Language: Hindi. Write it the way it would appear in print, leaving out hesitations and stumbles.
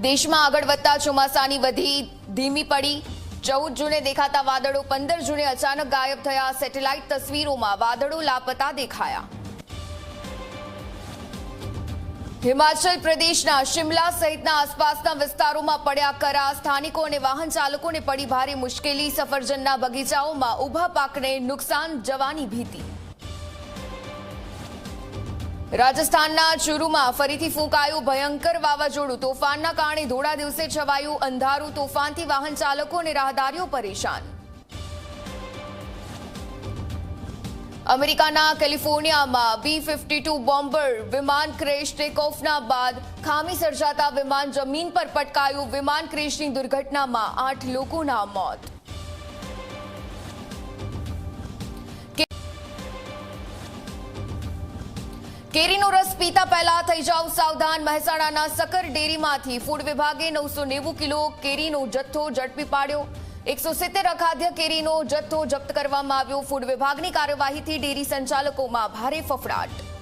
દેશમાં આગળ વધતા ચોમાસાની વધી ધીમી પડી। 14 જૂને દેખાતા વાદળો 15 જૂને અચાનક ગાયબ થયા। સેટેલાઇટ તસવીરોમાં વાદળો લાપતા દેખાયા। हिमाचल प्रदेशना शिमला सहितना आसपासना विस्तारों पड्या करा। स्थानिकों ने वाहन चालकों ने पड़ी भारी मुश्केली। सफरजनना बगीचाओं उभा पाकने नुकसान जवानी भीति। राजस्थानना चूरूमां फरीथी फूंकायुं भयंकर वावाझोडुं। तोफानना कारणे धोळा दिवसे छवायुं अंधारुं। तोफानथी वाहन चालको अने राहदारीओ परेशान। अमेरिकाना कैलिफोर्नियामां B-52 बॉम्बर विमान क्रेश। टेकऑफना बाद खामी सर्जाता विमान जमीन पर पटकायुं। विमान क्रेशनी दुर्घटनामां 8 लोकोना मौत। केरीनो रस पीता पहला थई जाओ सावधान। મહેસાણાના સકર ડેરીમાંથી ફૂડ વિભાગે 990 કિલો કેરીનો જથ્થો ઝડપી પાડ્યો। 170 અખાદ્ય કેરીનો જથ્થો જપ્ત કરવામાં આવ્યો। ફૂડ વિભાગની કાર્યવાહીથી ડેરી સંચાલકોમાં ભારે ફફડાટ।